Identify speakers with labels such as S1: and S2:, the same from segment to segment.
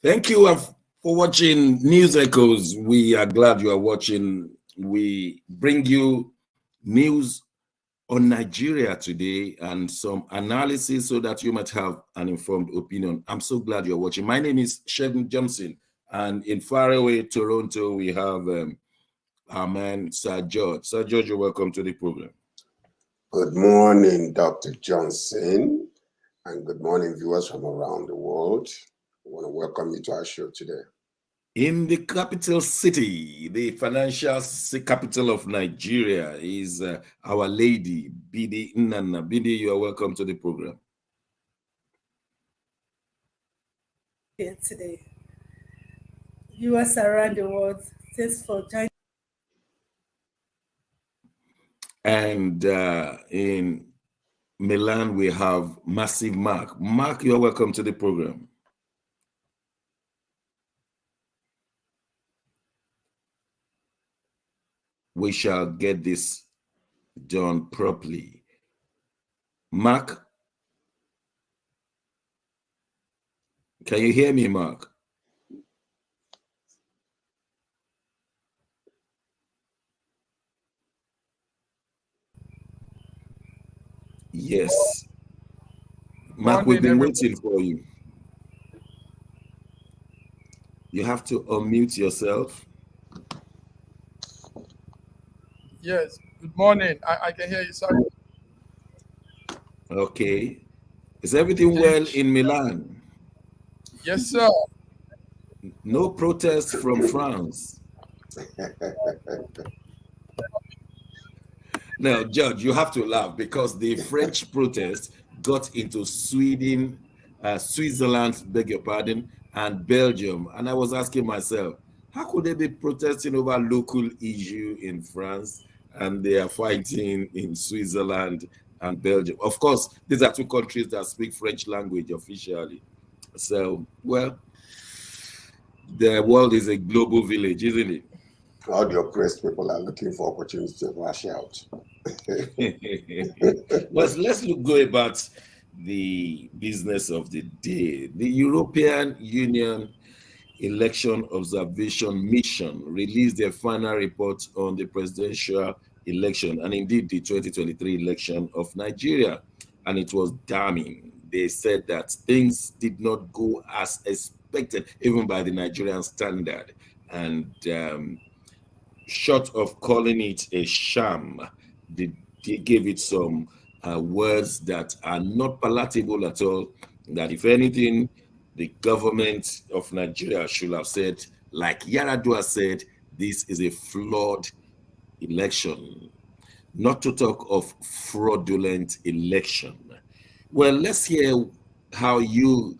S1: Thank you for watching News Echoes. We are glad you are watching. We bring you news on Nigeria today and some analysis so that you might have an informed opinion. I'm so glad you're watching. My name is Sheldon Johnson, and in faraway Toronto, we have our man, Sir George. Sir George, you're welcome to the program.
S2: Good morning, Dr. Johnson, and good morning, viewers from around the world. I want to welcome you to our show today.
S1: In the capital city, the financial capital of Nigeria, is Our Lady, Bidi Nnanna. Bidi, you are welcome to the program.
S3: Here today. Viewers around the world, thanks for joining.
S1: And in Milan, we have Massive Mark. Mark, you are welcome to the program. We shall get this done properly. Mark, can you hear me, Mark? Yes. Mark, we've been waiting for you. You have to unmute yourself.
S4: Yes, good morning. I can hear you, sorry.
S1: Okay. Is everything well in Milan?
S4: Yes, sir.
S1: No protests from France. Now, Judge, you have to laugh because the French protest got into Sweden, Switzerland, beg your pardon, and Belgium. And I was asking myself, how could they be protesting over local issue in France and they are fighting in Switzerland and Belgium? Of course, these are two countries that speak French language officially. So, well, the world is a global village, isn't it?
S2: All the oppressed people are looking for opportunities to lash out.
S1: Well, let's go about the business of the day. The European Union Election Observation Mission released their final report on the presidential election and indeed the 2023 election of Nigeria, and it was damning. They said that things did not go as expected, even by the Nigerian standard, and short of calling it a sham, they gave it some words that are not palatable at all. That if anything, the government of Nigeria should have said, like Yaradua said, this is a flawed election, not to talk of fraudulent election. Well, let's hear how you,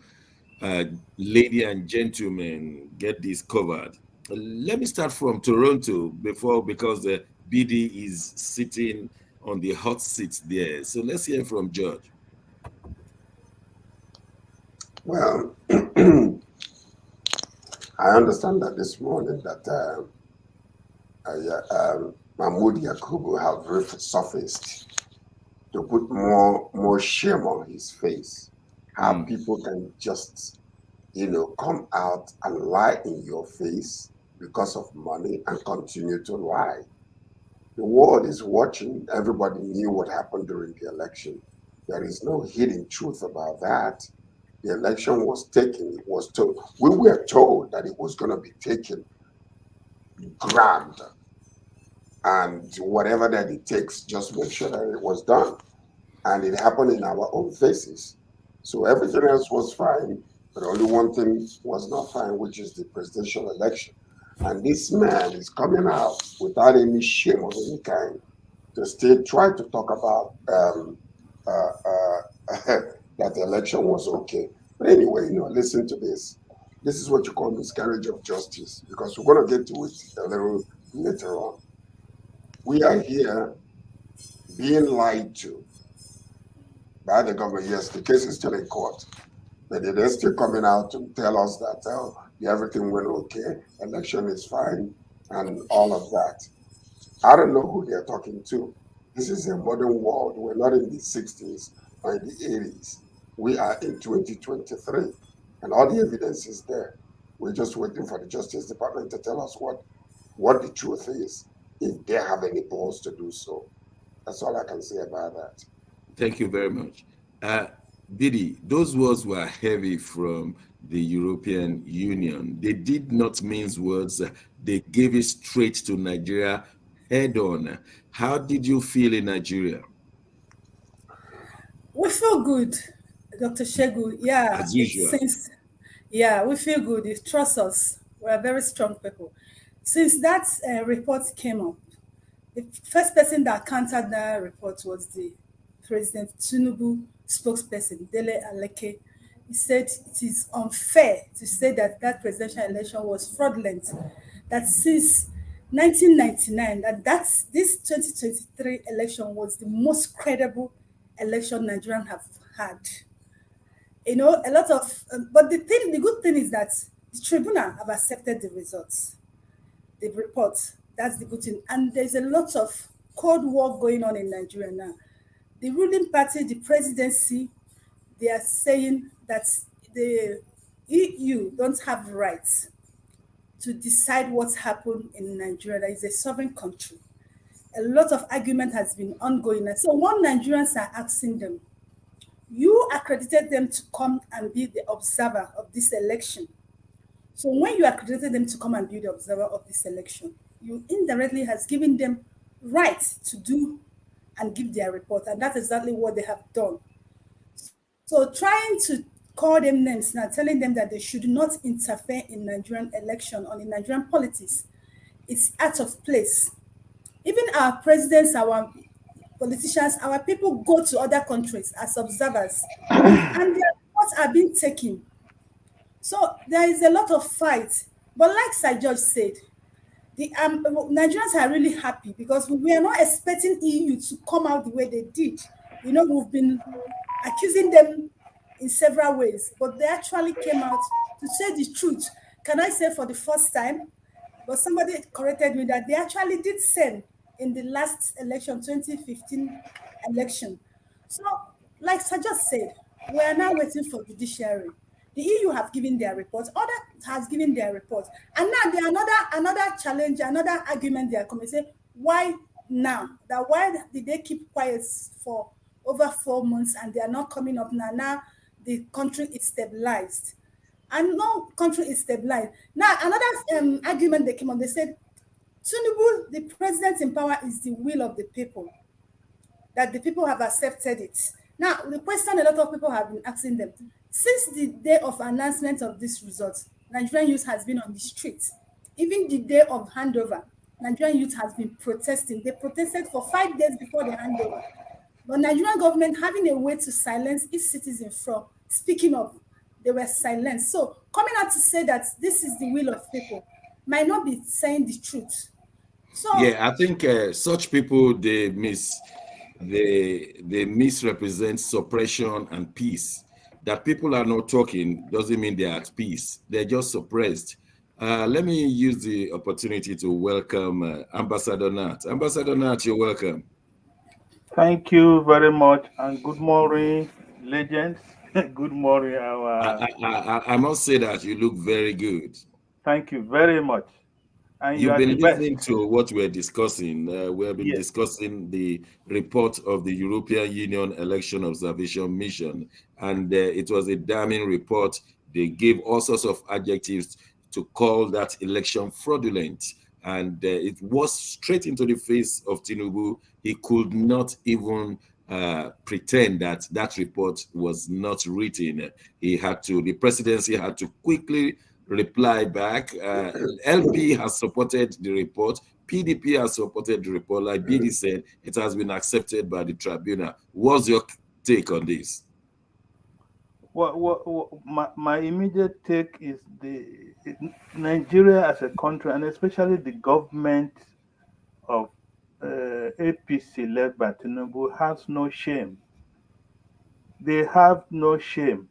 S1: lady and gentlemen, get this covered. Let me start from Toronto because the BD is sitting on the hot seat there. So let's hear from George.
S2: Well, I understand that this morning that Mahmoud Yakubu have resurfaced to put more shame on his face. How people can just, come out and lie in your face because of money and continue to lie. The world is watching. Everybody knew what happened during the election. There is no hidden truth about that. The election was taken. It was told. We were told that it was going to be taken, grabbed, and whatever that it takes, just make sure that it was done. And it happened in our own faces. So everything else was fine, but only one thing was not fine, which is the presidential election. And this man is coming out without any shame of any kind to still try to talk about that the election was okay. But anyway, listen to this. This is what you call miscarriage of justice, because we're going to get to it a little later on. We are here being lied to by the government. Yes, the case is still in court, but they're still coming out to tell us that everything went okay, election is fine, and all of that. I don't know who they're talking to. This is a modern world. We're not in the 60s or in the 80s. We are in 2023, and all the evidence is there. We're just waiting for the Justice Department to tell us what the truth is, if they have any balls to do so. That's all I can say about that.
S1: Thank you very much. Uh, Didi, those words were heavy from the European Union. They did not mince words, they gave it straight to Nigeria head on. How did you feel in Nigeria?
S3: We feel good, Dr. Shegu. Yeah,
S1: As
S3: it's
S1: usual.
S3: since yeah, we feel good. You trust us. We're very strong people. Since that report came up, the first person that countered that report was the President Tinubu spokesperson, Dele Aleke. He said it is unfair to say that that presidential election was fraudulent. That since 1999, that's this 2023 election was the most credible election Nigerians have had. You know, a lot of, but the good thing is that the tribunal have accepted the results, the report. That's the good thing. And there's a lot of cold war going on in Nigeria now. The ruling party, the presidency, they are saying that the EU don't have rights to decide what's happened in Nigeria. That is a sovereign country. A lot of argument has been ongoing. And so what Nigerians are asking them, you accredited them to come and be the observer of this election. So when you accredited them to come and be the observer of this election, you indirectly has given them rights to do and give their report. And that's exactly what they have done. So trying to call them names now, telling them that they should not interfere in Nigerian election or in Nigerian politics, it's out of place. Even our presidents, our politicians, our people go to other countries as observers, and their reports are being taken. So there is a lot of fight. But like Sir George said, the Nigerians are really happy because we are not expecting EU to come out the way they did. You know, we've been accusing them in several ways, but they actually came out to say the truth. Can I say for the first time? But somebody corrected me that they actually did send in the last election, 2015 election. So, like Sir just said, we are now waiting for judiciary. The EU have given their report, other has given their report, and now there another challenge, another argument they are coming say why now? That why did they keep quiet for over 4 months and they are not coming up now? Now the country is stabilized, and no country is stabilized. Now another argument they came up. They said Tinubu, the president in power, is the will of the people, that the people have accepted it. Now, the question a lot of people have been asking them, since the day of announcement of this result, Nigerian youth has been on the streets. Even the day of handover, Nigerian youth has been protesting. They protested for 5 days before the handover. But Nigerian government having a way to silence each citizen from speaking up, they were silenced. So coming out to say that this is the will of people might not be saying the truth. So
S1: Yeah, I think such people they misrepresent suppression and peace. That people are not talking doesn't mean they're at peace. They're just suppressed. Let me use the opportunity to welcome Ambassador Nat. Ambassador Nat, you're welcome.
S5: Thank you very much, and good morning, legends. Good morning,
S1: I,
S5: our.
S1: I must say that you look very good.
S5: Thank you very much, and you
S1: You've
S5: are the
S1: been
S5: best.
S1: listening to what we're discussing. We have been
S5: Yes.
S1: discussing the report of the European Union Election Observation Mission, and it was a damning report. They gave all sorts of adjectives to call that election fraudulent, and it was straight into the face of Tinubu. He could not even pretend that that report was not written. The presidency had to quickly reply back. LP has supported the report. PDP has supported the report. Like BD said, it has been accepted by the tribunal. What's your take on this?
S5: My immediate take is Nigeria as a country, and especially the government of APC led by Tinubu, has no shame. They have no shame.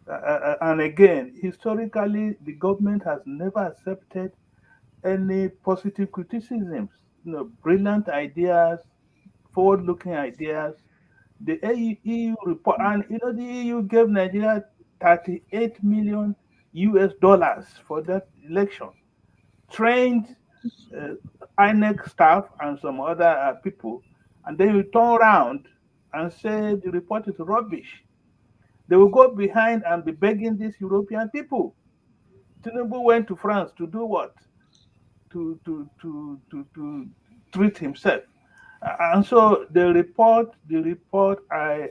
S5: And again, historically, the government has never accepted any positive criticisms. Brilliant ideas, forward-looking ideas. The EU report, and the EU gave Nigeria 38 million US dollars for that election, trained INEC staff and some other people, and then you turn around and say the report is rubbish. They will go behind and be begging these European people. Tinubu went to France to do what? To treat himself. And so the report, I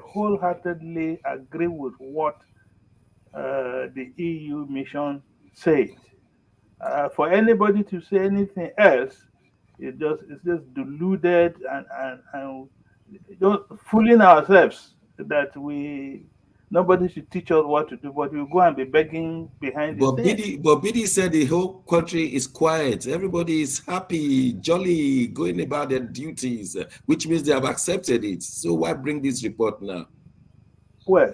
S5: wholeheartedly agree with what the EU mission said. For anybody to say anything else, it's just deluded and just fooling ourselves that nobody should teach us what to do, but we go and be begging behind the scenes.
S1: But BD said the whole country is quiet. Everybody is happy, jolly, going about their duties, which means they have accepted it. So why bring this report now?
S5: Well,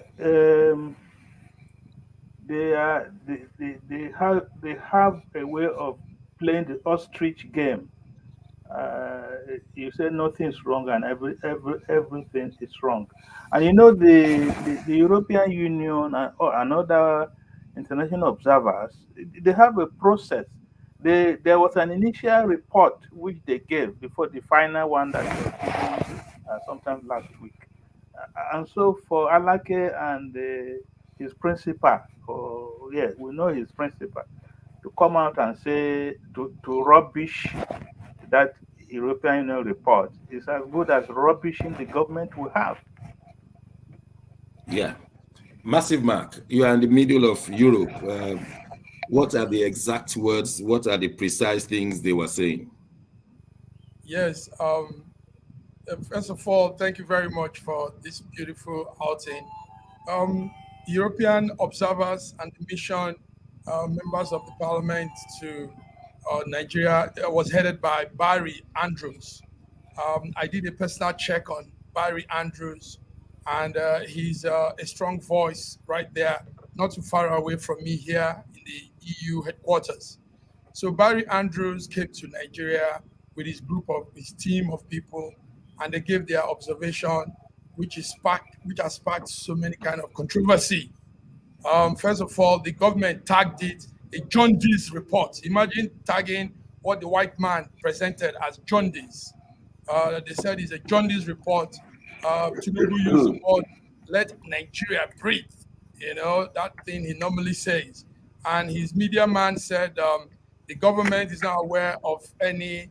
S5: they have a way of playing the ostrich game. You say nothing is wrong and everything is wrong. And you know the European Union and other international observers, they have a process. There was an initial report which they gave before the final one that was given sometime last week. And so for Alake and his principal, we know his principal, to come out and say to rubbish that European Union report is as good as rubbishing the government we have.
S1: Yeah. Massive Mark, you are in the middle of Europe. What are the exact words? What are the precise things they were saying?
S4: Yes. First of all, thank you very much for this beautiful outing. European observers and the mission members of the parliament to Nigeria was headed by Barry Andrews. I did a personal check on Barry Andrews, and he's a strong voice right there, not too far away from me here in the EU headquarters. So Barry Andrews came to Nigeria with his team of people, and they gave their observation, which has sparked so many kind of controversy. First of all, the government tagged it a jaundice report. Imagine tagging what the white man presented as jaundice. They said it's a jaundice report. Tinubu used the word, let Nigeria breathe. You know, that thing he normally says. And his media man said the government is not aware of any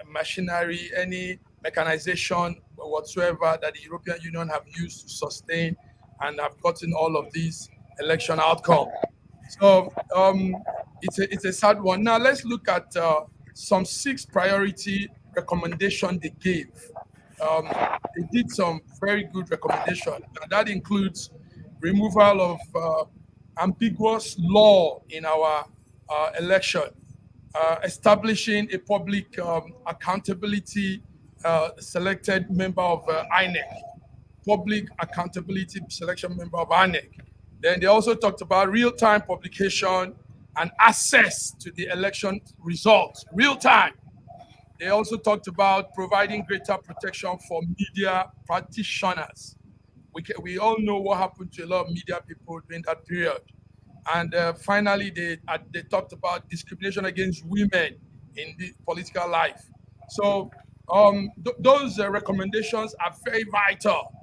S4: machinery, any mechanization whatsoever that the European Union have used to sustain and have gotten all of these election outcome. So it's a sad one. Now let's look at some 6 priority recommendations they gave. They did some very good recommendations. Now, that includes removal of ambiguous law in our election, establishing a public accountability selected member of INEC, public accountability selection member of INEC. Then they also talked about real-time publication and access to the election results, real-time. They also talked about providing greater protection for media practitioners. We all know what happened to a lot of media people during that period. And finally, they talked about discrimination against women in the political life. So those recommendations are very vital.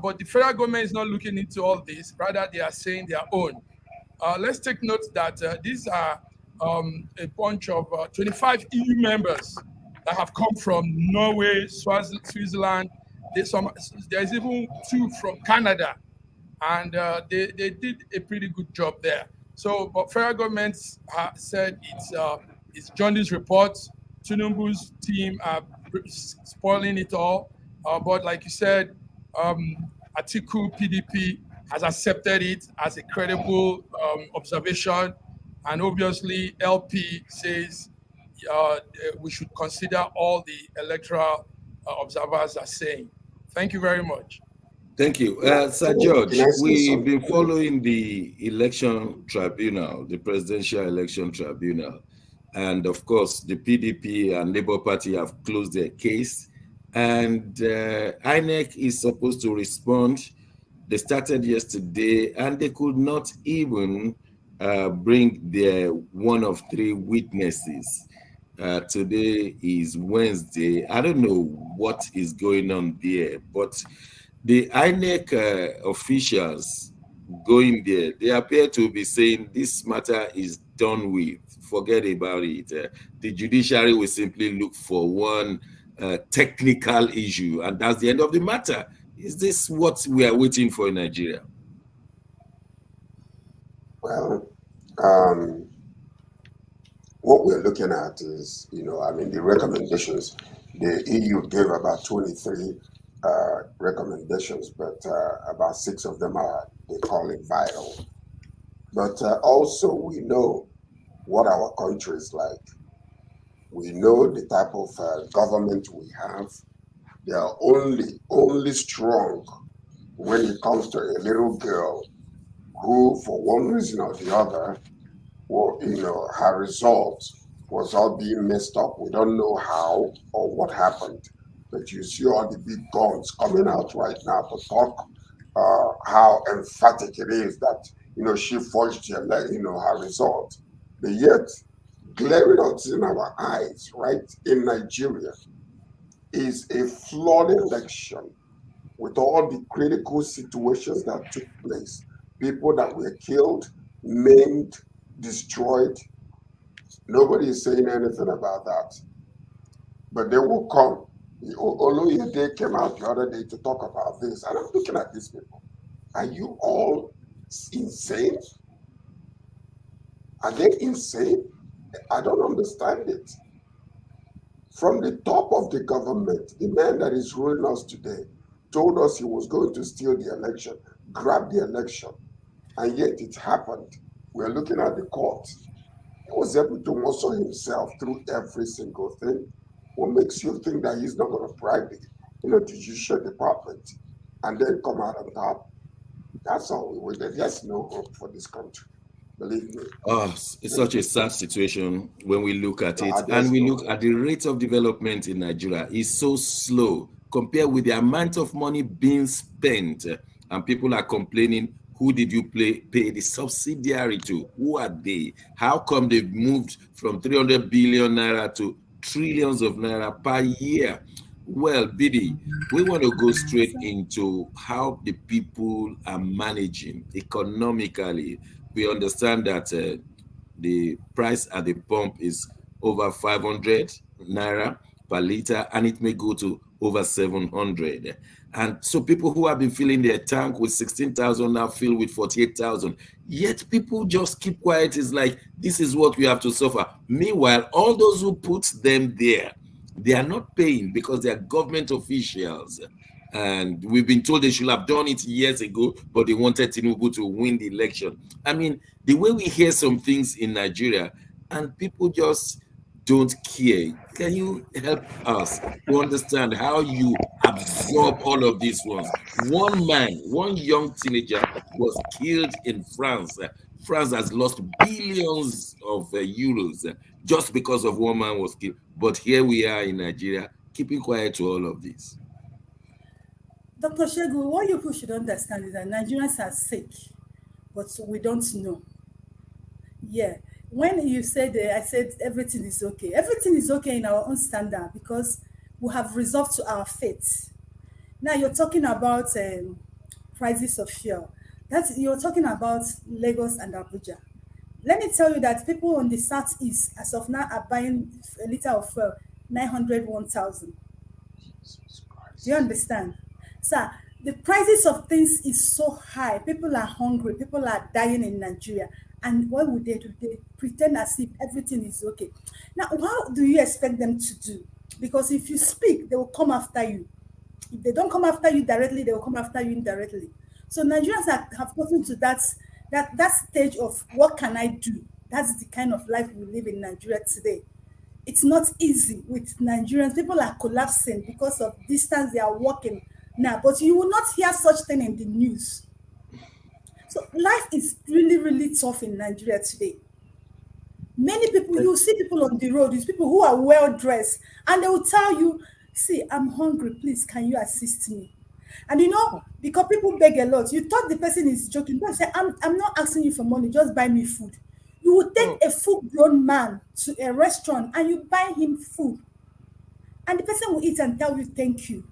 S4: But the federal government is not looking into all this. Rather, they are saying their own. Let's take note that these are a bunch of 25 EU members that have come from Norway, Switzerland. There's even 2 from Canada, and they did a pretty good job there. So, but federal government said it's jaundice report. Tinubu's team are spoiling it all. But like you said, Atiku PDP has accepted it as a credible observation, and obviously LP says we should consider all the electoral observers are saying. Thank you very much.
S1: Thank you. Sir George, we've been following the election tribunal, the presidential election tribunal. And of course, the PDP and Labour Party have closed their case. And INEC is supposed to respond They started yesterday, and they could not even bring their one of three witnesses. Today is Wednesday. I don't know what is going on there, but the INEC officials going there, they appear to be saying this matter is done with. Forget about it. The judiciary will simply look for one technical issue, and that's the end of the matter. Is this what we are waiting for in Nigeria?
S2: Well, what we're looking at is, I mean, the recommendations. The EU gave about 23 recommendations, but about 6 of them are, they call it vital. But also, we know what our country is like. We know the type of government we have. They are only strong when it comes to a little girl who, for one reason or the other, well, her results was all being messed up. We don't know how or what happened, but you see all the big guns coming out right now to talk how emphatic it is that she forged her result. But yet, glaring us in our eyes, right in Nigeria, is a flawed election with all the critical situations that took place, people that were killed, maimed, destroyed. Nobody is saying anything about that. But they will come. Oloyede came out the other day to talk about this. And I'm looking at these people. Are you all insane? Are they insane? I don't understand it. From the top of the government, the man that is ruling us today told us he was going to steal the election, grab the election, and yet it happened. We're looking at the court. He was able to muscle himself through every single thing. What makes you think that he's not going to bribe the judicial department and then come out on top? That's all we waited. There's no hope for this country. Believe me.
S1: Oh, it's such a sad situation when we look at it, and we look at the rate of development in Nigeria is so slow compared with the amount of money being spent, and people are complaining. Who did you pay the subsidiary to? Who are they? How come they've moved from 300 billion naira to trillions of naira per year? Well, Bidi, we want to go straight into how the people are managing economically. We understand that the price at the pump is over 500 naira per liter, and it may go to over 700. And so people who have been filling their tank with 16,000 now fill with 48,000. Yet people just keep quiet. It's like, this is what we have to suffer. Meanwhile, all those who put them there, they are not paying because they are government officials. And we've been told they should have done it years ago, but they wanted Tinubu to win the election. I mean, the way we hear some things in Nigeria, and people just don't care. Can you help us to understand how you absorb all of these ones? One man, one young teenager was killed in France. France has lost billions of euros just because of one man was killed. But here we are in Nigeria, keeping quiet to all of this.
S3: Dr. Shegu, what you should understand is that Nigerians are sick, but we don't know. Yeah. When you said, I said everything is okay. Everything is okay in our own standard because we have resolved to our fate. Now you're talking about prices of fuel. You're talking about Lagos and Abuja. Let me tell you that people on the southeast, as of now, are buying a liter of fuel 900, 1,000. Do you understand? Sir, the prices of things is so high. People are hungry. People are dying in Nigeria. And what would they do? They pretend as if everything is okay. Now, what do you expect them to do? Because if you speak, they will come after you. If they don't come after you directly, they will come after you indirectly. So Nigerians have gotten to that stage of what can I do? That's the kind of life we live in Nigeria today. It's not easy with Nigerians. People are collapsing because of distance they are walking now. But you will not hear such thing in the news. So life is really, really tough in Nigeria today. Many people, you see people on the road, these people who are well dressed, and they will tell you, see, I'm hungry, please, can you assist me? And because people beg a lot, you thought the person is joking. But say, I'm not asking you for money, just buy me food. You will take a full-grown man to a restaurant and you buy him food. And the person will eat and tell you thank you.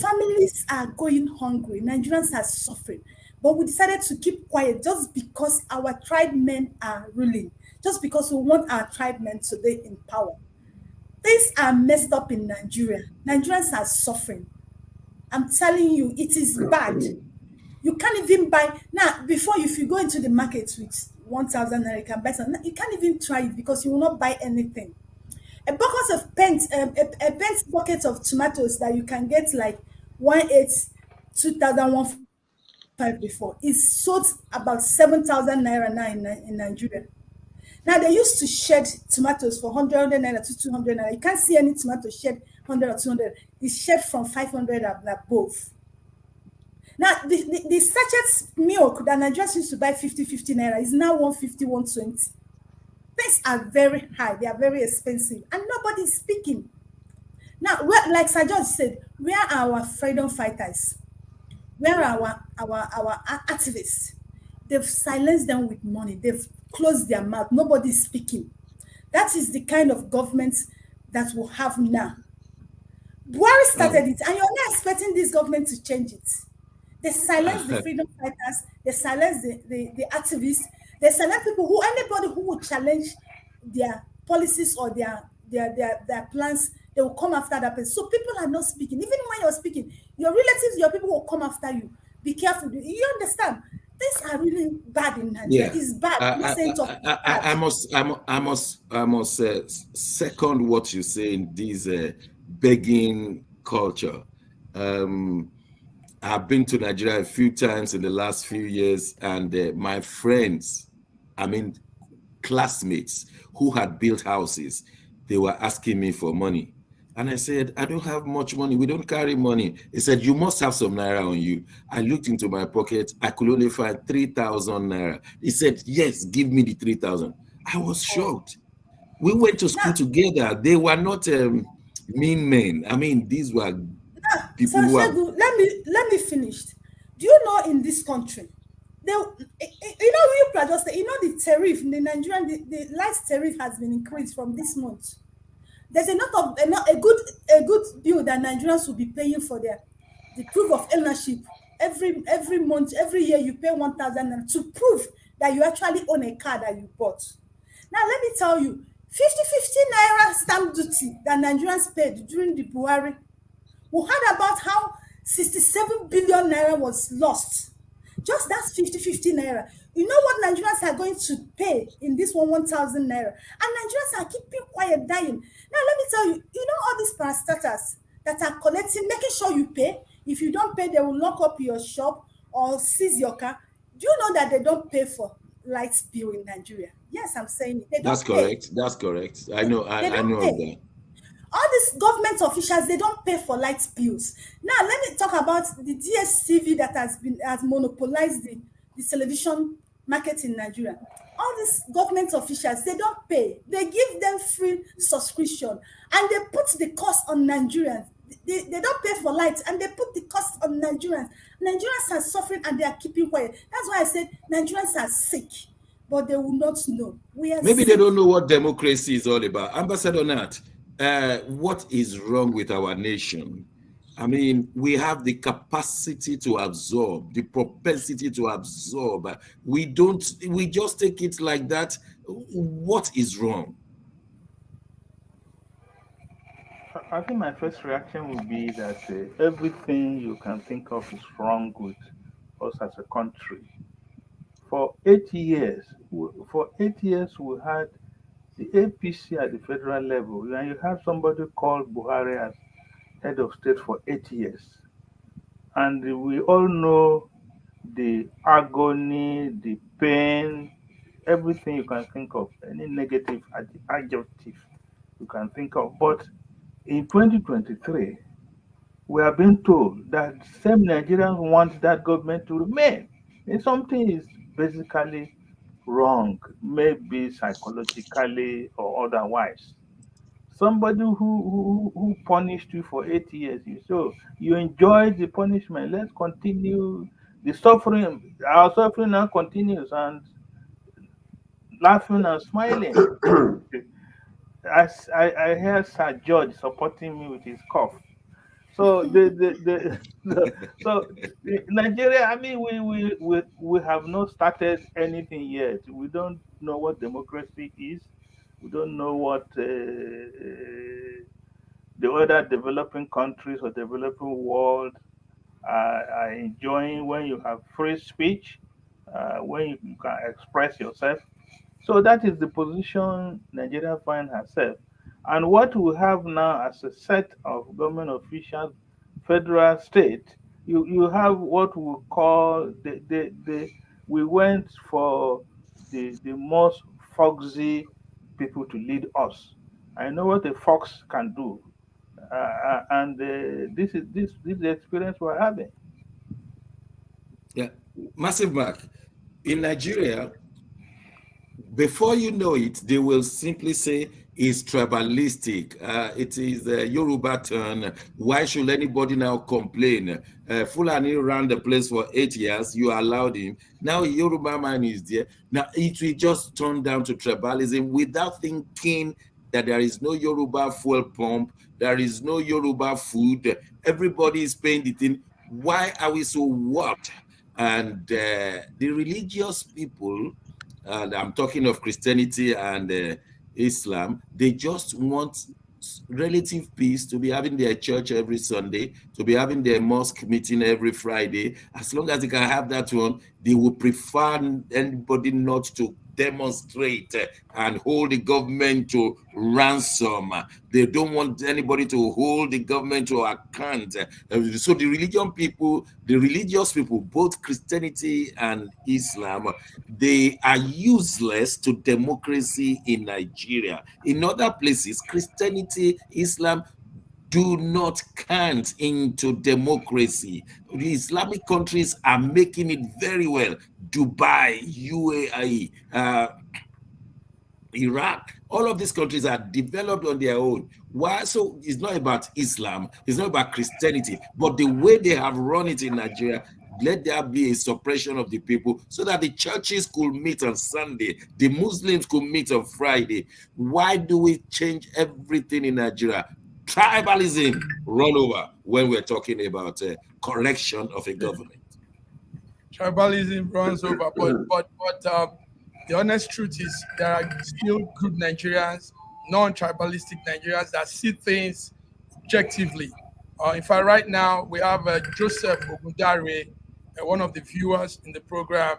S3: Families are going hungry. Nigerians are suffering. But we decided to keep quiet just because our tribe men are ruling. Just because we want our tribe men to be in power. Things are messed up in Nigeria. Nigerians are suffering. I'm telling you, it is bad. You can't even buy now. Before, if you go into the market with 1,000 naira, you can buy something. You can't even try it because you will not buy anything. A bucket of paint, a paint bucket of tomatoes that you can get like 1,800, 2,000, 1,500 before is sold about 7,000 naira now in Nigeria. Now they used to shed tomatoes for 100 naira to 200 naira. You can't see any tomato shed 100 or 200. It's shed from 500 and above. Now the sachet milk that Nigerians used to buy 50 naira is now 150, 120. Things are very high. They are very expensive, and nobody is speaking. Now, like Sir George said, where are our freedom fighters? Where are our activists? They've silenced them with money. They've closed their mouth. Nobody is speaking. That is the kind of government that we'll have now. Buhari started it, and you're not expecting this government to change it. They silence the freedom fighters. They silence the activists. They silence anybody who would challenge their policies or their plans. They will come after that person. So people are not speaking. Even when you're speaking, your relatives, your people will come after you. Be careful. You understand? Things are really bad in Nigeria. It's bad.
S1: I must second what you say in this begging culture. I've been to Nigeria a few times in the last few years, and my friends, classmates who had built houses, they were asking me for money. And I said, I don't have much money. We don't carry money. He said, you must have some naira on you. I looked into my pocket. I could only find 3,000 naira. He said, yes, give me the 3,000. I was shocked. We went to school together. They were not mean men. These were people who are...
S3: Let me finish. Do you know in this country, the tariff, the Nigerian, the light tariff has been increased from this month. There's a good bill that Nigerians will be paying for the proof of ownership. Every month, every year you pay 1,000 to prove that you actually own a car that you bought. Now let me tell you, 50 naira stamp duty that Nigerians paid during the Buhari. We heard about how 67 billion naira was lost. Just that's 50 naira. You know what Nigerians are going to pay in this 1,000 naira? And Nigerians are keeping quiet, dying. Now, let me tell you, all these parastatals that are collecting, making sure you pay. If you don't pay, they will lock up your shop or seize your car. Do you know that they don't pay for light bill in Nigeria? Yes, I'm saying it. They don't pay.
S1: That's correct. I know that.
S3: All these government officials, they don't pay for light bills. Now, let me talk about the DSTV that has monopolized the television market in Nigeria. All these government officials, they don't pay. They give them free subscription, and they put the cost on Nigerians. They don't pay for light, and they put the cost on Nigerians. Nigerians are suffering, and they are keeping quiet. That's why I said Nigerians are sick, but they will not know.
S1: Maybe they don't know what democracy is all about. Ambassador Nat, what is wrong with our nation? We have the capacity to absorb, the propensity to absorb. We just take it like that. What is wrong?
S5: I think my first reaction would be that everything you can think of is wrong with us as a country. For 8 years, we had the APC at the federal level, and you have somebody called Buhari as head of state for 8 years. And we all know the agony, the pain, everything you can think of, any negative adjective you can think of. But in 2023, we are being told that same Nigerians want that government to remain. And something is basically wrong, maybe psychologically or otherwise. somebody who punished you for 8 years. You enjoyed the punishment. Let's continue the suffering. Our suffering now continues, and laughing and smiling. As I hear Sir George supporting me with his cough. So Nigeria. I mean, we have not started anything yet. We don't know what democracy is. We don't know what the other developing countries or developing world are enjoying when you have free speech, when you can express yourself. So that is the position Nigeria finds herself. And what we have now as a set of government officials, federal, state, you have what we call we went for the most foxy people to lead us. I know what a fox can do, and this is the experience we're having.
S1: Yeah, massive mark. In Nigeria, before you know it, they will simply say it's tribalistic. It is the Yoruba turn. Why should anybody now complain? Fulani ran the place for 8 years. You allowed him. Now Yoruba man is there. Now it will just turn down to tribalism without thinking that there is no Yoruba fuel pump. There is no Yoruba food. Everybody is paying the thing. Why are we so warped? And the religious people, and I'm talking of Christianity and Islam, they just want relative peace, to be having their church every Sunday, to be having their mosque meeting every Friday. As long as they can have that one, they would prefer anybody not to demonstrate and hold the government to ransom. They don't want anybody to hold the government to account. So the religious people, both Christianity and Islam, they are useless to democracy in Nigeria. In other places, Christianity, Islam do not count into democracy. The Islamic countries are making it very well. Dubai, UAE, Iraq, all of these countries are developed on their own. Why? So it's not about Islam, it's not about Christianity, but the way they have run it in Nigeria, let there be a suppression of the people so that the churches could meet on Sunday, the Muslims could meet on Friday. Why do we change everything in Nigeria? Tribalism run over when we're talking about correction of a government.
S4: Tribalism runs over, but the honest truth is there are still good Nigerians, non-tribalistic Nigerians that see things objectively. In fact, right now we have Joseph Ogundare, one of the viewers in the program,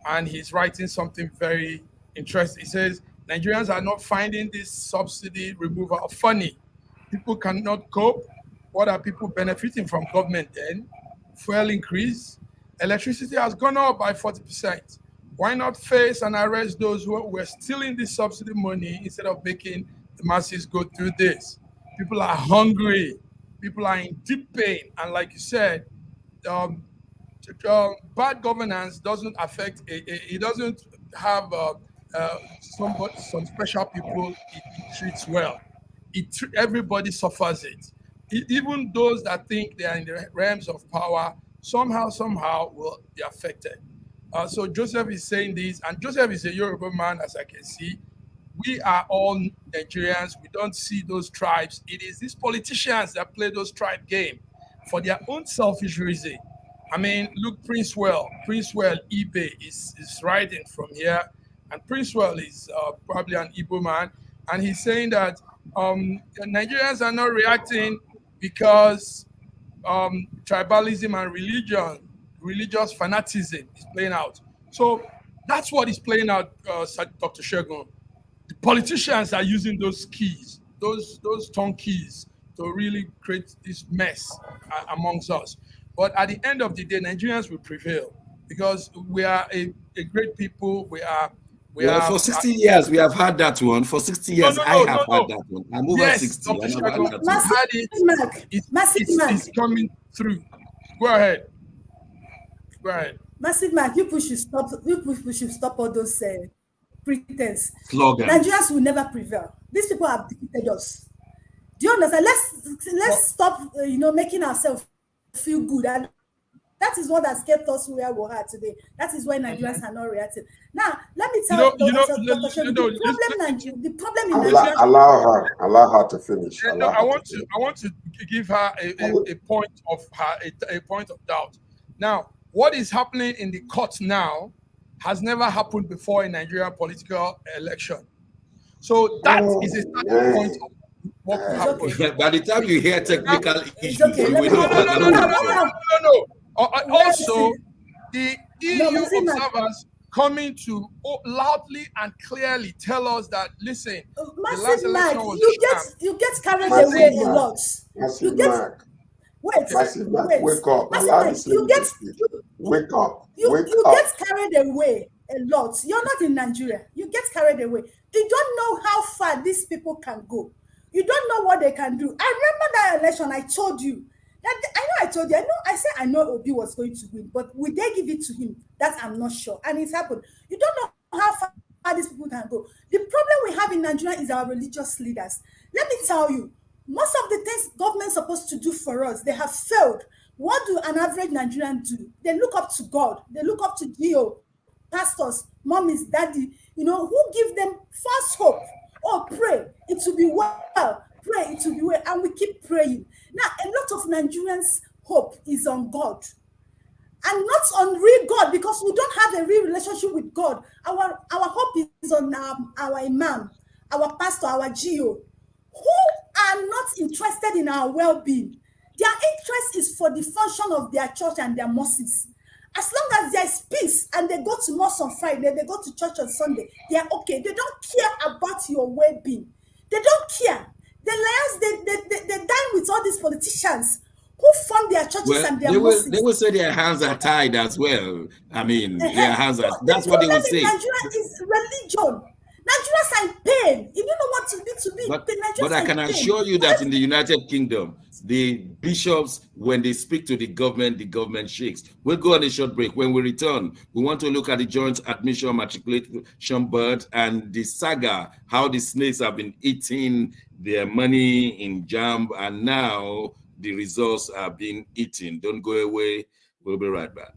S4: and he's writing something very interesting. He says Nigerians are not finding this subsidy removal funny. People cannot cope. What are people benefiting from government then? Fuel increase. Electricity has gone up by 40%. Why not face and arrest those who were stealing this subsidy money instead of making the masses go through this? People are hungry. People are in deep pain. And like you said, bad governance doesn't affect, it doesn't have some special people it treats well. Everybody suffers it. Even those that think they are in the realms of power, somehow will be affected. So Joseph is saying this, and Joseph is a Yoruba man, as I can see. We are all Nigerians. We don't see those tribes. It is these politicians that play those tribe game for their own selfish reason. I mean, look, Princewell, Ibe is riding from here, and Princewell is probably an Igbo man, and he's saying that Nigerians are not reacting because tribalism and religious fanaticism is playing out. So that's what is playing out, Dr. Shegun. The politicians are using those keys, those tongue keys, to really create this mess amongst us. But at the end of the day, Nigerians will prevail because we are a great people.
S1: For 60 years, we have had that one. For 60 years, I have had that one. I'm over 60.
S4: Dr.
S1: And I've had that
S4: one. It's coming through. Go ahead.
S3: Massive Mark, you should stop all those pretense.
S1: Slogans.
S3: Nigerians will never prevail. These people have defeated us. Do you understand? Let's stop, making ourselves feel good, and that is what has kept us where we are today. That is why Nigerians are not reacting. Now, let me tell you, Dr. Shegun, the problem in Nigeria.
S2: Allow her to finish.
S4: I want to give her a point of doubt. Now, what is happening in the court now has never happened before in Nigerian political election. So that is a starting point of what could happen.
S1: By the time you hear technical issues,
S3: okay.
S1: you will know.
S4: No. Also, the EU observers coming to loudly and clearly tell us that, listen, the last election was
S3: you get carried away a lot. Wait,
S2: wake up. Wake up.
S3: You get carried away a lot. You're not in Nigeria. You get carried away. You don't know how far these people can go. You don't know what they can do. I remember that election. I told you. I know Obi was going to win, but would they give it to him? That I'm not sure. And it's happened. You don't know how far these people can go. The problem we have in Nigeria is our religious leaders. Let me tell you, most of the things government is supposed to do for us, they have failed. What do an average Nigerian do? They look up to God. They look up to GO, pastors, mommies, daddy, who give them false hope. Oh, pray, it will be well. Pray, it will be well. And we keep praying. Now, a lot of Nigerians' hope is on God and not on real God, because we don't have a real relationship with God. Our hope is on our imam, our pastor, our GO, who are not interested in our well-being. Their interest is for the function of their church and their mosques. As long as there is peace and they go to mosque on Friday, they go to church on Sunday, they are okay. They don't care about your well-being. They don't care. The liars, they dine with all these politicians who fund their churches and their mosques.
S1: They will say their hands are tied as well. I mean, their hands are. That's what they will say.
S3: Nigeria is religion. Nigerians are in pain. You don't know what to be.
S1: But I can assure you that in the United Kingdom, the bishops, when they speak to the government shakes. We'll go on a short break. When we return, we want to look at the joint admission matriculation board and the saga, how the snakes have been eating their money in JAMB, and now the results are being eaten. Don't go away. We'll be right back.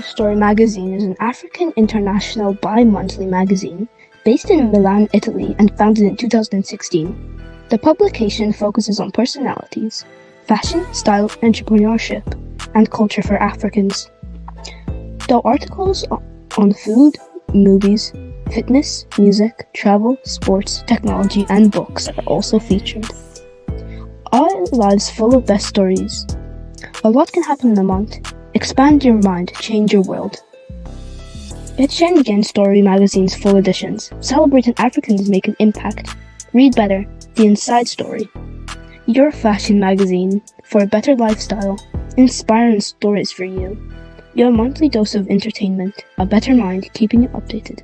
S6: Story magazine is an African international bi-monthly magazine based in Milan, Italy, and founded in 2016. The publication focuses on personalities, fashion, style, entrepreneurship, and culture for Africans. though articles on food, movies, fitness, music, travel, sports, technology, and books are also featured. Our lives full of best stories. A lot can happen in a month. Expand your mind, change your world. Etienne Again Story Magazine's full editions, celebrating Africans make an impact. Read better, the inside story. Your fashion magazine for a better lifestyle, inspiring stories for you. Your monthly dose of entertainment, a better mind keeping you updated.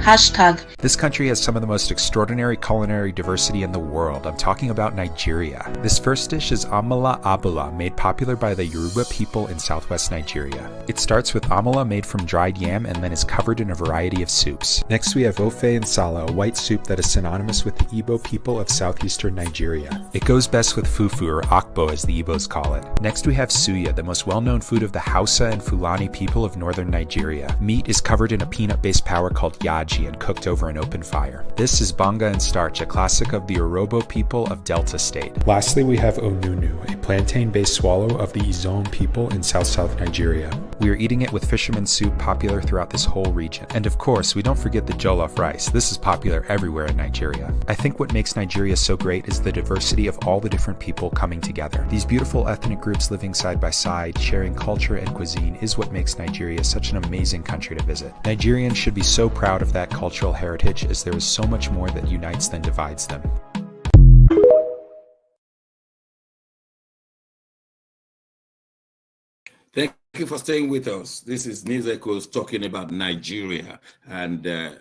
S7: Hashtag.
S8: This country has some of the most extraordinary culinary diversity in the world. I'm talking about Nigeria. This first dish is amala abula, made popular by the Yoruba people in southwest Nigeria. It starts with amala made from dried yam and then is covered in a variety of soups. Next we have ofe nsala, a white soup that is synonymous with the Igbo people of southeastern Nigeria. It goes best with fufu, or akbo as the Igbos call it. Next we have suya, the most well-known food of the Hausa and Fulani people of northern Nigeria. Meat is covered in a peanut-based powder called yaji and cooked over an open fire. This is banga and starch, a classic of the Urhobo people of Delta State. Lastly, we have onunu, a plantain-based swallow of the Izon people in South Nigeria. We are eating it with fisherman soup, popular throughout this whole region. And of course, we don't forget the jollof rice. This is popular everywhere in Nigeria. I think what makes Nigeria so great is the diversity of all the different people coming together. These beautiful ethnic groups living side by side, sharing culture and cuisine is what makes Nigeria such an amazing country to visit. Nigerians should be so proud of that cultural heritage, as there is so much more that unites than divides them.
S1: Thank you for staying with us. This is Miss Echoes talking about Nigeria. And a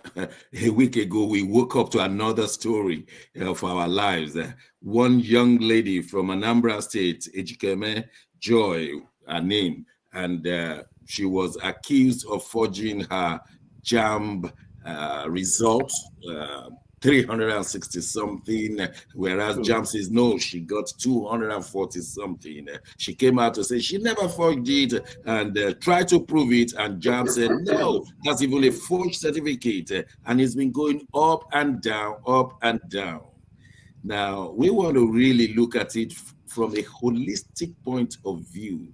S1: week ago, we woke up to another story of our lives. One young lady from Anambra State, Ejikeme Joy, her name, and she was accused of forging her JAMB results, 360 something, whereas JAMB says no, she got 240 something. She came out to say she never forged it and tried to prove it, and JAMB said no, that's even a forged certificate, and it's been going up and down, up and down. Now, we want to really look at it from a holistic point of view.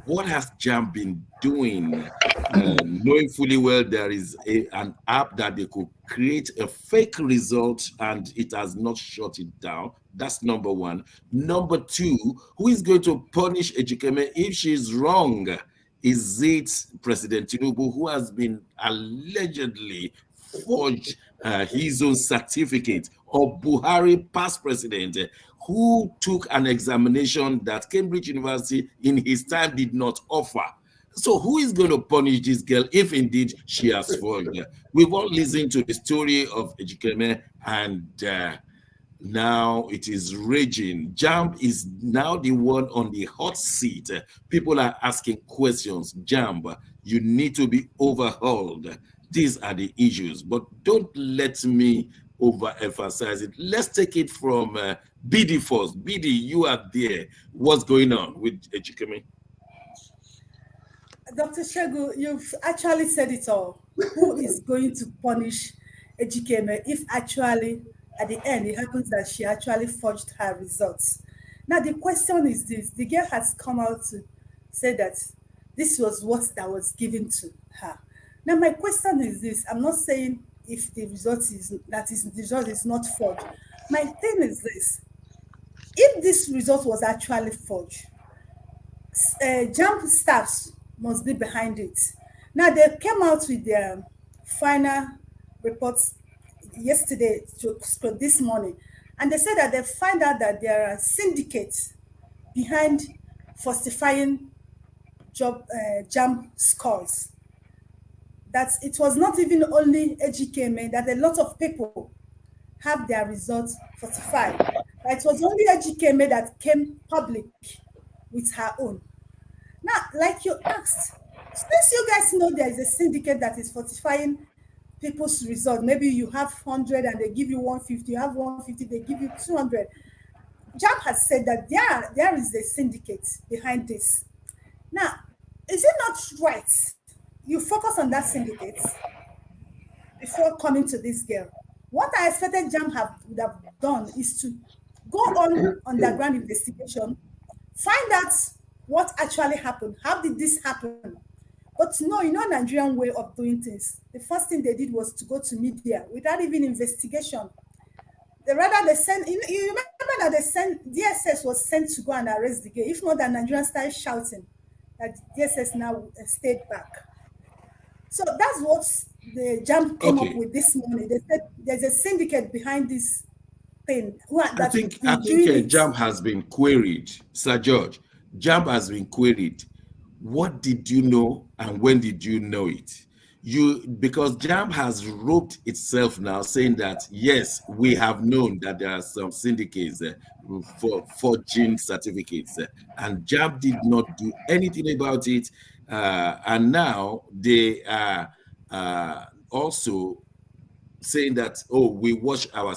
S1: What has JAMB been doing, knowing fully well there is an app that they could create a fake result and it has not shut it down? That's number one. Number two, who is going to punish Ejikeme if she's wrong? Is it President Tinubu, who has been allegedly forged his own certificate, or Buhari, past president, who took an examination that Cambridge University in his time did not offer? So who is going to punish this girl if indeed she has forged? We've all listened to the story of Ejikeme, and now it is raging. JAMB is now the one on the hot seat. People are asking questions. JAMB, you need to be overhauled. These are the issues, but don't let me overemphasize it. Let's take it from BD first. BD, you are there. What's going on with Ejikeme?
S3: Dr. Shegu, you've actually said it all. Who is going to punish Ejikeme if actually at the end it happens that she actually forged her results? Now the question is this: the girl has come out to say that this was what that was given to her. Now my question is this: I'm not saying if the result is not forged. My thing is this: if this result was actually forged, JAMB staffs must be behind it. Now they came out with their final reports yesterday to this morning, and they said that they find out that there are syndicates behind falsifying JAMB scores. That it was not even only Ejikeme, that a lot of people have their results falsified. That it was only Ejikeme that came public with her own. Now, like you asked, since you guys know there is a syndicate that is falsifying people's results, maybe you have 100 and they give you 150, you have 150, they give you 200. JAMB has said that there is a syndicate behind this. Now, is it not right you focus on that syndicate before coming to this girl? What I expected JAMB would have done is to go on underground investigation, find out what actually happened. How did this happen? But no, Nigerian way of doing things. The first thing they did was to go to media without even investigation. They sent, you remember that DSS was sent to go and arrest the girl. If not, that Nigerians started shouting that DSS now stayed back. So that's what the JAMB came up with this morning. They said there's a syndicate behind this thing.
S1: I think JAMB has been queried, Sir George. JAMB has been queried. What did you know and when did you know it? Because JAMB has roped itself now, saying that yes, we have known that there are some syndicates for forging certificates, and JAMB did not do anything about it. And now they are also saying that, oh, we wash our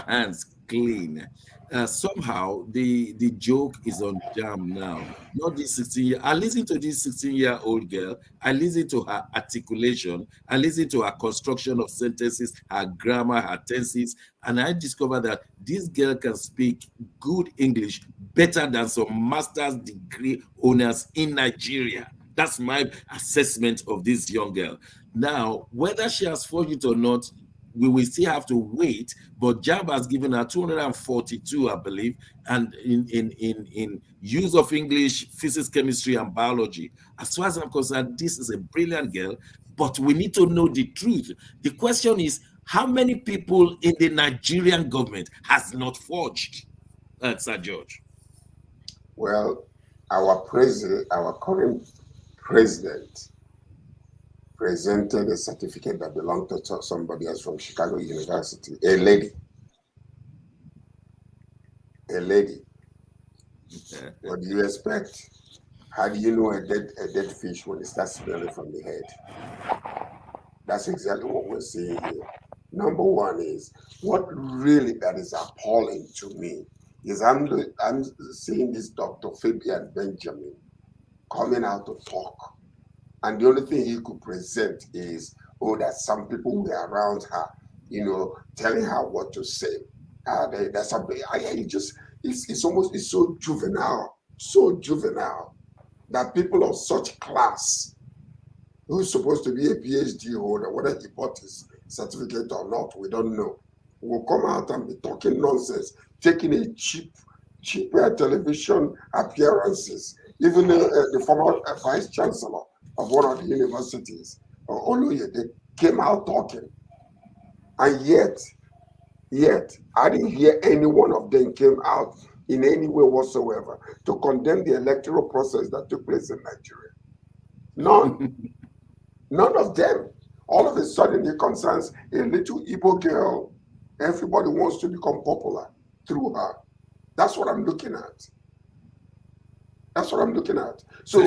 S1: hands clean. Somehow the joke is on JAMB now. Not this 16-year. I listen to this 16-year-old girl. I listen to her articulation. I listen to her construction of sentences, her grammar, her tenses, and I discovered that this girl can speak good English better than some master's degree owners in Nigeria. That's my assessment of this young girl. Now, whether she has forged it or not, we will still have to wait, but JAMB has given her 242, I believe, and in use of English, physics, chemistry, and biology. As far as I'm concerned, this is a brilliant girl, but we need to know the truth. The question is, how many people in the Nigerian government has not forged, Sir George?
S2: Well, our current president presented a certificate that belonged to somebody else from Chicago University, a lady. What do you expect? How do you know a dead fish when it starts smelling from the head? That's exactly what we're seeing here. Number one is, what really that is appalling to me is I'm seeing this Dr. Fabian Benjamin coming out to talk. And the only thing he could present is, oh, that some people were around her, telling her what to say. It's so juvenile that people of such class, who's supposed to be a PhD holder, whether he bought his certificate or not, we don't know, will come out and be talking nonsense, taking a cheaper television appearances. Even the former vice chancellor of one of the universities, Oluye, they came out talking. And yet, I didn't hear any one of them came out in any way whatsoever to condemn the electoral process that took place in Nigeria. None of them. All of a sudden, it concerns a little Igbo girl. Everybody wants to become popular through her. That's what I'm looking at. So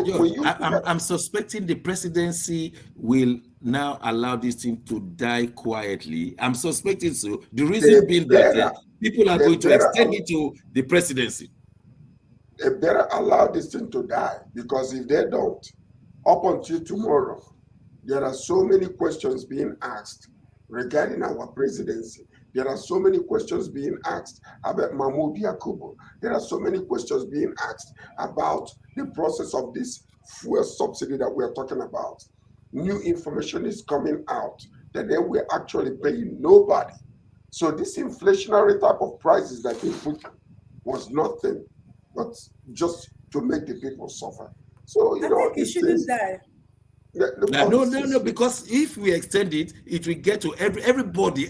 S1: I'm suspecting the presidency will now allow this thing to die quietly. I'm suspecting so. The reason being that people are going to extend it to the presidency.
S2: They better allow this thing to die, because if they don't, up until tomorrow, there are so many questions being asked regarding our presidency. There are so many questions being asked about Mahmoud Yakubu. There are so many questions being asked about the process of this fuel subsidy that we're talking about. New information is coming out that then we're actually paying nobody. So this inflationary type of prices that they put was nothing but just to make the people suffer. So,
S3: I think it shouldn't die.
S1: No, because if we extend it, it will get to everybody,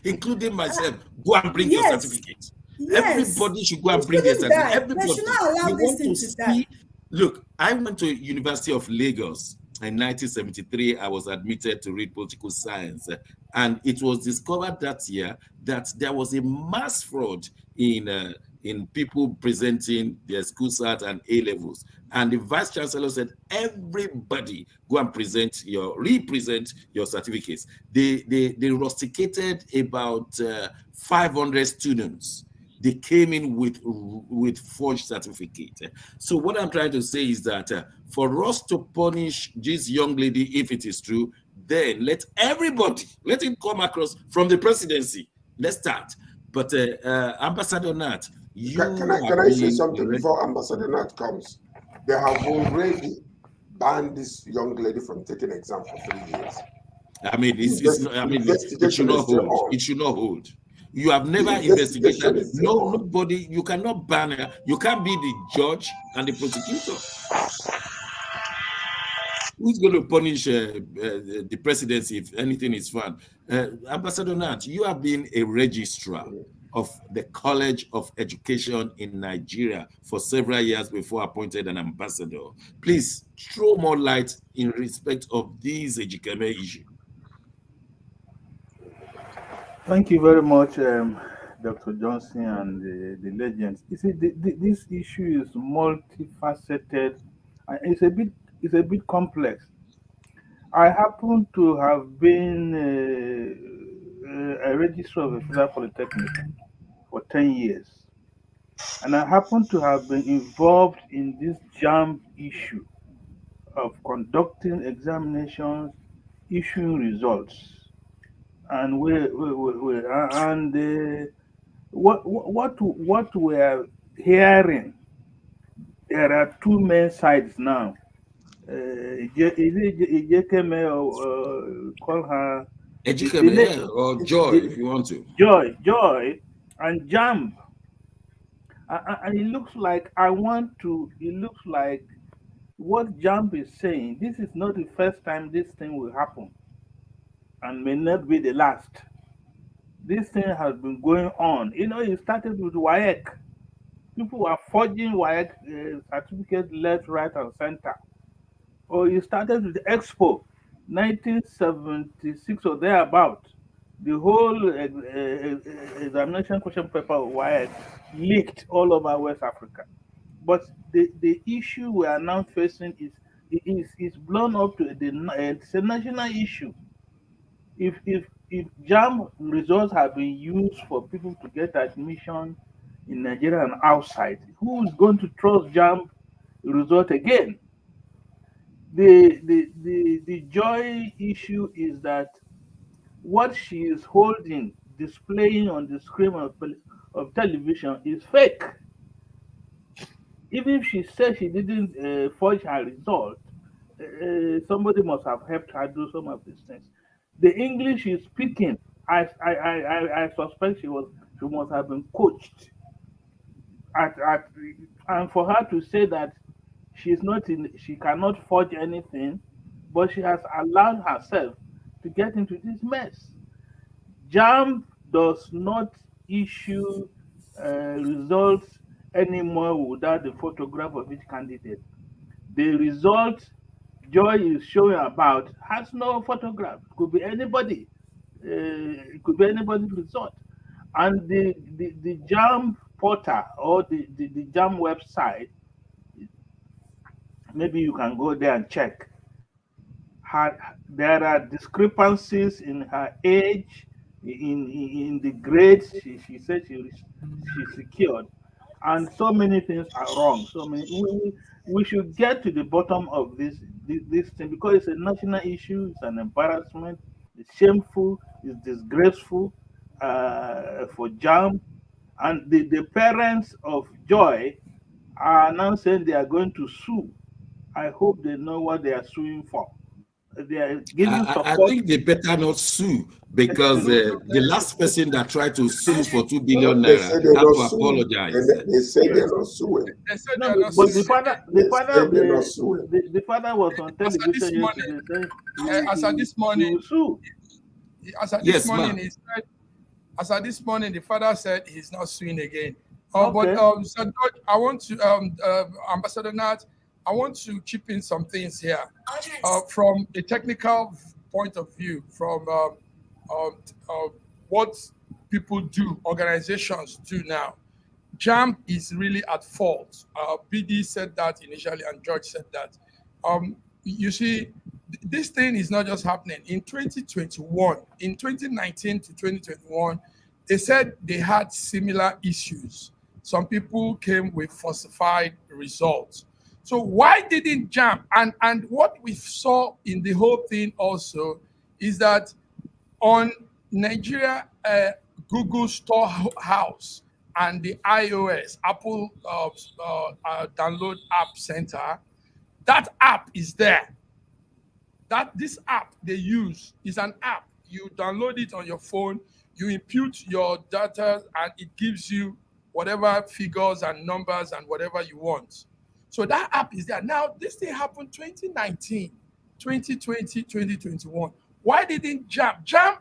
S1: including myself, go and bring your certificate. Yes. Everybody should go and bring their certificate. Everybody.
S3: They should not allow this thing to die.
S1: Look, I went to University of Lagos in 1973. I was admitted to read political science, and it was discovered that year that there was a mass fraud in people presenting their school cert and A levels. And the vice chancellor said, everybody go and represent your certificates. They rusticated about 500 students. They came in with forged certificate. So what I'm trying to say is that for us to punish this young lady, if it is true, then let it come across from the presidency. Let's start. But Ambassador Nat,
S2: can I say something before Ambassador Nat comes? They have already, ban this young lady from taking exam for 3 years.
S1: I mean, it should not hold. It should not hold. You have never investigated. No, nobody. You cannot ban her. You can't be the judge and the prosecutor. Who's going to punish the presidency if anything is found? Ambassador Nat, you have been a registrar of the College of Education in Nigeria for several years before appointed an ambassador. Please throw more light in respect of these Ejikeme issue.
S5: Thank you very much, Dr. Johnson and the legends. You see, this issue is multifaceted, and it's a bit complex. I happen to have been a registrar of a federal polytechnic for 10 years, and I happen to have been involved in this JAMB issue of conducting examinations, issuing results. And what we are hearing, there are two main sides now. Ejikeme, call her
S1: Ejikeme or Joy, if you want to.
S5: Joy, and JAMB. And it looks like what JAMB is saying. This is not the first time this thing will happen, and may not be the last. This thing has been going on. You know, it started with WAEC. People were forging WAEC certificates left, right, and center. Or it started with Expo, 1976 or thereabout. The whole examination question paper of WAEC leaked all over West Africa. But the issue we are now facing is blown up to it's a national issue. If JAMB results have been used for people to get admission in Nigeria and outside, who is going to trust JAMB result again? The joy issue is that what she is holding, displaying on the screen of television is fake. Even if she says she didn't forge her result, somebody must have helped her do some of these things. The English she's speaking, I suspect she must have been coached. And for her to say that she cannot forge anything, but she has allowed herself to get into this mess. JAMB does not issue results anymore without the photograph of each candidate. The result Joy is showing about has no photograph. It could be anybody. It could be anybody's result. And the JAMB portal or the JAMB website, maybe you can go there and check. There are discrepancies in her age, in the grades she said she secured, and so many things are wrong. So we should get to the bottom of this thing, because it's a national issue. It's an embarrassment. It's shameful. It's disgraceful for JAMB, and the parents of Joy are now saying they are going to sue. I hope they know what they are suing for. They are giving support.
S1: I think they better not sue, because the last person that tried to sue for 2 billion naira had to apologize.
S2: They say they're not suing.
S5: No, but the father was on television yesterday saying
S4: as at this morning, this morning, the father said he's not suing again.
S5: Okay.
S4: But Sir George, I want to Ambassador Nat, I want to chip in some things here from a technical point of view, from what people do, organizations do now. JAMB is really at fault. BD said that initially, and George said that. You see, this thing is not just happening. In 2021, in 2019 to 2021, they said they had similar issues. Some people came with falsified results. So why didn't JAMB? And what we saw in the whole thing also is that on Nigeria Google Storehouse and the iOS, Apple Download App Center, That app is there. This app they use is an app. You download it on your phone, you input your data, and it gives you whatever figures and numbers and whatever you want. So that app is there. Now, this thing happened 2019, 2020, 2021. Why didn't JAMB? JAMB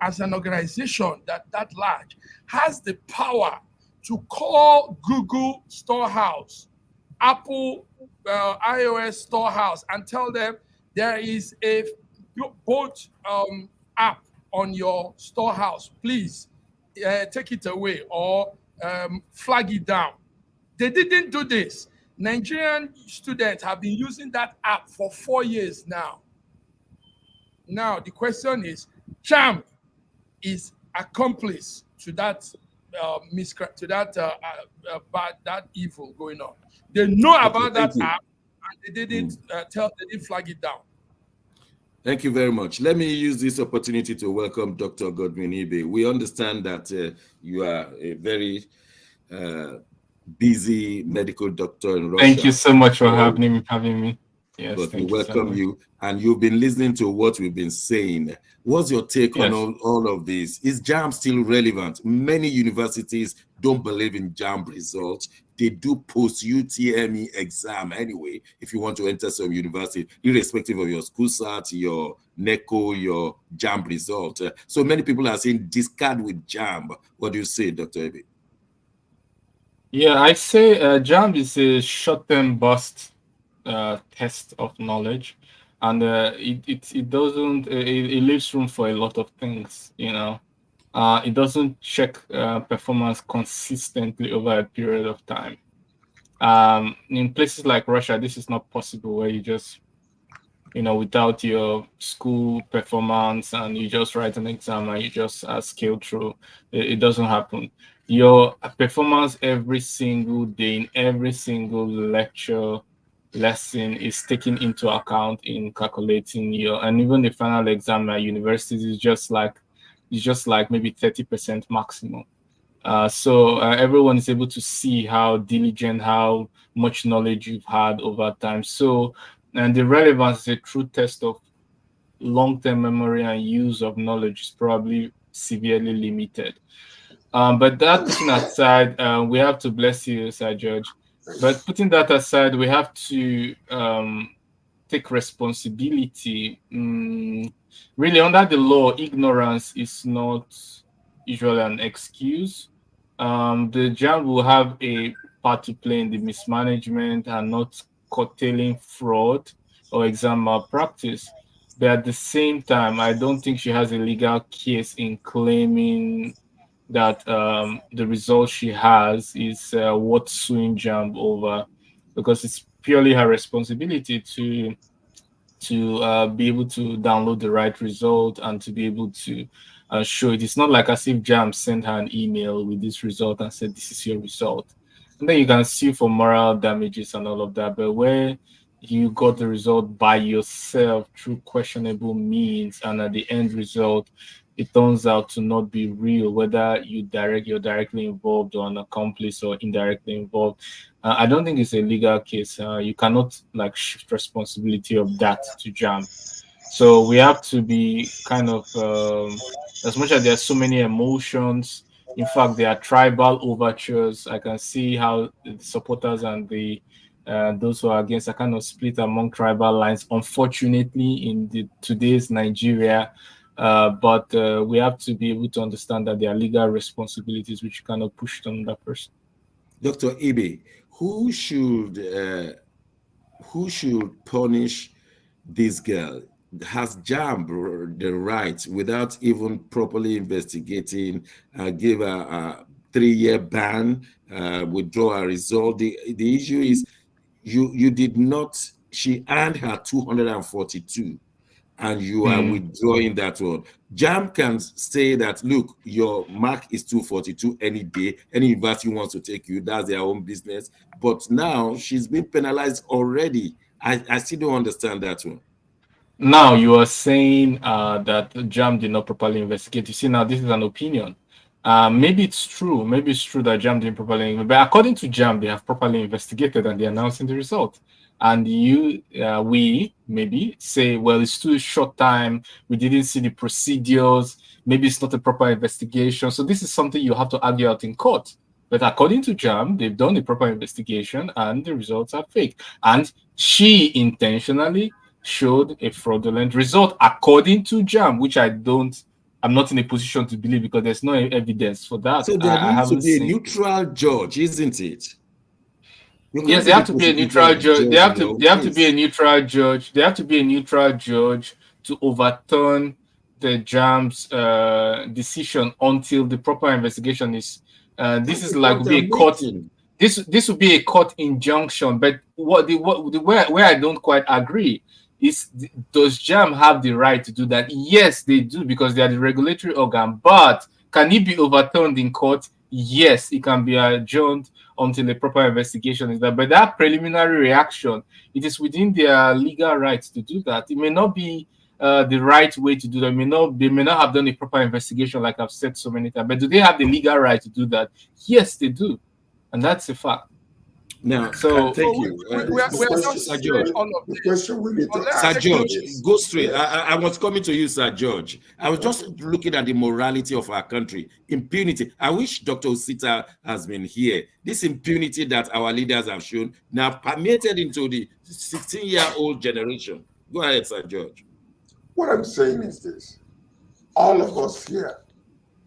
S4: as an organization that large has the power to call Google Storehouse, Apple iOS Storehouse, and tell them there is a boat app on your Storehouse. Please take it away or flag it down. They didn't do this. Nigerian students have been using that app for 4 years now. Now, the question is, JAMB is accomplice to that that evil going on. They know about that app, and they didn't they didn't flag it down.
S1: Thank you very much. Let me use this opportunity to welcome Dr. Godwin Ibe. We understand that you are a very busy medical doctor in Russia.
S9: Thank you so much for having me. Yes,
S1: but we welcome you, and you've been listening to what we've been saying. What's your take on all of this? Is JAMB still relevant? Many universities don't believe in JAMB results. They do post UTME exam anyway, if you want to enter some university, irrespective of your school cert, your NECO, your JAMB result. So many people are saying discard with JAMB. What do you say, Dr. Ibe?
S9: Yeah, I say JAMB is a short-term bust test of knowledge, and it doesn't it leaves room for a lot of things. It doesn't check performance consistently over a period of time. In places like Russia, this is not possible, where you just without your school performance and you just write an exam and you just scale through. It doesn't happen. Your performance every single day in every single lesson is taken into account in calculating and even the final exam at universities is just like maybe 30% maximum. So everyone is able to see how diligent, how much knowledge you've had over time. So, and the relevance is a true test of long-term memory and use of knowledge is probably severely limited. But that putting aside, we have to bless you, Sir George. But putting that aside, we have to take responsibility. Really, under the law, ignorance is not usually an excuse. The JAMB will have a part to play in the mismanagement and not curtailing fraud or exam malpractice. But at the same time, I don't think she has a legal case in claiming that the result she has is worth suing JAMB over, because it's purely her responsibility to be able to download the right result and to be able to show it. It's not like as if JAMB sent her an email with this result and said, this is your result. And then you can sue for moral damages and all of that. But where you got the result by yourself through questionable means, and at the end result, it turns out to not be real, whether you're directly involved or an accomplice or indirectly involved. I don't think it's a legal case. You cannot shift responsibility of that to JAMB. So we have to be kind of, as much as there are so many emotions, in fact, there are tribal overtures. I can see how the supporters and the those who are against are kind of split among tribal lines, unfortunately, in today's Nigeria. But we have to be able to understand that there are legal responsibilities which cannot push on that person.
S1: Dr. Ibe, who should punish this girl? Has JAMB the right, without even properly investigating, give a 3-year ban, withdraw a result? The issue is you did not. She earned her 242. And you are withdrawing that one. JAMB can say that, look, your mark is 242 any day. Any university wants to take you, that's their own business. But now she's been penalized already. I still don't understand that one.
S9: Now you are saying that JAMB did not properly investigate. You see, now this is an opinion. Maybe it's true. Maybe it's true that JAMB didn't properly investigate. But according to JAMB, they have properly investigated and they're announcing the result. and we maybe say, well, it's too short time, we didn't see the procedures, maybe it's not a proper investigation. So this is something you have to argue out in court. But according to JAMB, they've done the proper investigation and the results are fake. And she intentionally showed a fraudulent result according to JAMB, which I'm not in a position to believe because there's no evidence for that.
S1: So there needs to be a neutral judge, isn't it?
S9: Yes, they have to be a neutral judge. They have to be a neutral judge. They have to be a neutral judge to overturn the JAMB's decision until the proper investigation is. This is like be a court. This would be a court injunction. But where I don't quite agree is, does JAMB have the right to do that? Yes, they do, because they are the regulatory organ. But can it be overturned in court? Yes, it can be adjourned until a proper investigation is done. But that preliminary reaction, it is within their legal rights to do that. It may not be the right way to do that. They may not have done a proper investigation, like I've said so many times. But do they have the legal right to do that? Yes, they do, and that's a fact.
S1: Now,
S9: so
S1: thank you.
S2: Sir George, the question we need to ask
S1: Sir George, go straight. I was coming to you, Sir George. I was just looking at the morality of our country. Impunity. I wish Dr. Osita has been here. This impunity that our leaders have shown now permeated into the 16-year-old generation. Go ahead, Sir George.
S2: What I'm saying is this. All of us here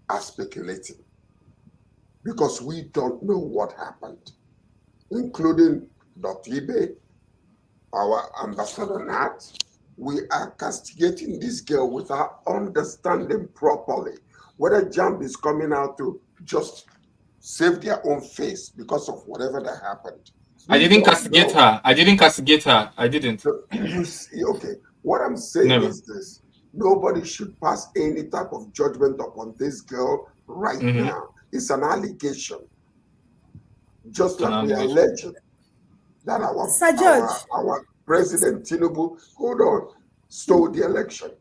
S2: are speculating because we don't know what happened, including Dr. Ibe, our ambassador Nat. We are castigating this girl without understanding properly whether JAMB is coming out to just save their own face because of whatever that happened.
S9: I didn't castigate her. I didn't.
S2: Okay. What I'm saying is this. Nobody should pass any type of judgment upon this girl right now. It's an allegation. Just like we are alleging that our President Tinubu, stole the election.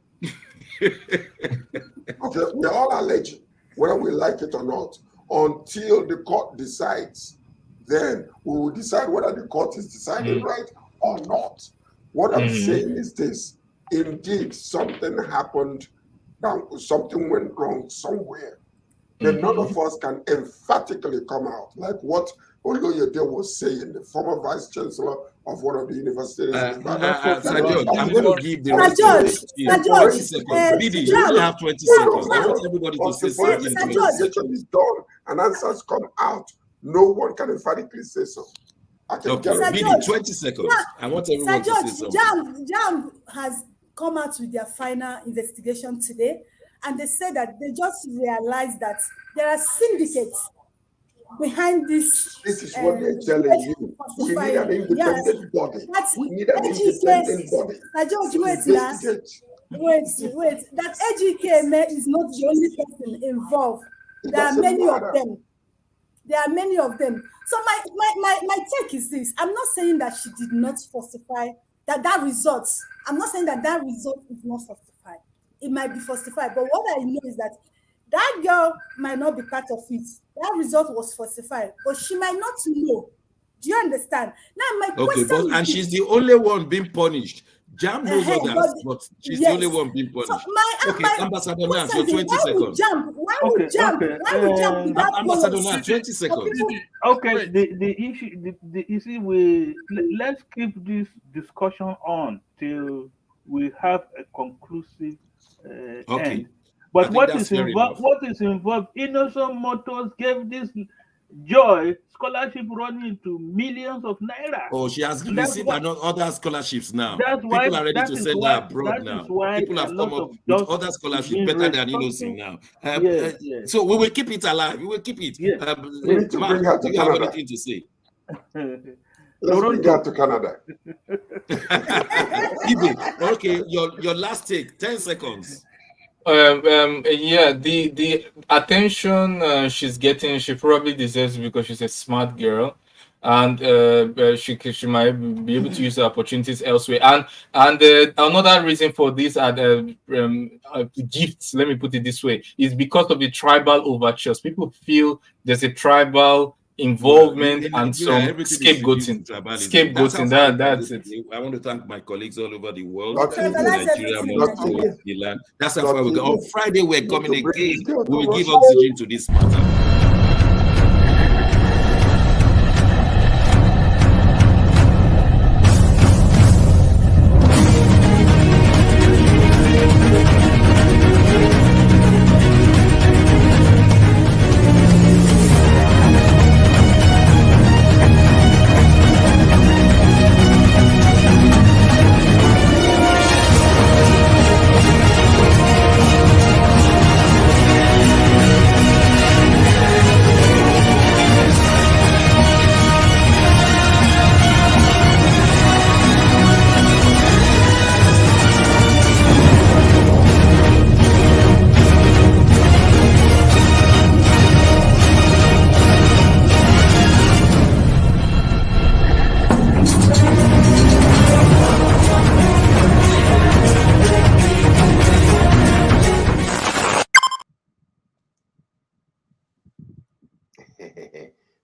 S2: Okay, we're all alleging, whether we like it or not, until the court decides. Then we will decide whether the court is deciding right or not. What I'm saying is this. Indeed, something happened, something went wrong somewhere. Then none of us can emphatically come out, like what Oloyede was saying, the former vice chancellor of one of the universities.
S1: Sir George, I'm going to give the rest of the 20 seconds. Didi, you only have 20 seconds. I want everybody to say something.
S2: The investigation is done and answers come out. No one can emphatically say so.
S1: Okay, Didi, 20 seconds. I want everyone to say something.
S3: JAMB has come out with their final investigation today, and they said that they just realized that there are syndicates behind this.
S2: This is what they're telling you. We need an independent body. We need an independent body.
S3: Wait. That Ejikeme is not the only person involved. There are many of them. So my take is this. I'm not saying that she did not falsify that result. I'm not saying that result is not falsified. It might be falsified, but what I know is that girl might not be part of it. That result was falsified, but she might not know. Do you understand? Now my question
S1: and she's the only one being punished. JAMB knows others, but she's the only one being punished. So Ambassador Nance, your 20 seconds.
S3: Why would JAMB?
S1: Ambassador Nance, 20 seconds.
S5: Okay, the issue let's keep this discussion on till we have a conclusive end. But what is involved? Innocent Motors gave this Joy scholarship running to millions of naira.
S1: Oh, she has received other scholarships now. People are ready to send her abroad now. People have come up with other scholarships better than Innocent now. So we will keep it alive. We will keep it.
S2: We need to bring her to Canada.
S1: You have anything to say?
S2: Let's bring her to Canada.
S1: Okay, your last take, 10 seconds.
S9: The attention she's getting, she probably deserves it because she's a smart girl, and she might be able to use the opportunities elsewhere. And another reason for this are gifts. Let me put it this way: is because of the tribal overtures. People feel there's a tribal involvement
S1: In
S9: and
S1: Nigeria,
S9: some
S1: everything is reduced
S9: scapegoating.
S1: to tribalism.
S9: Scapegoating, that's it.
S1: I want to thank my colleagues all over the world.
S2: Not
S3: Tribalize
S2: even.
S1: Nigeria
S3: everything in
S1: must
S3: Nigeria.
S1: hold the land. That's how
S2: Not
S1: far we go. On
S2: even.
S1: Friday, we're
S2: Need
S1: coming
S2: to bring
S1: again.
S2: this girl
S1: We will
S2: to
S1: give
S2: Russia.
S1: oxygen to this matter.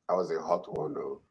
S2: That was a hot one, though.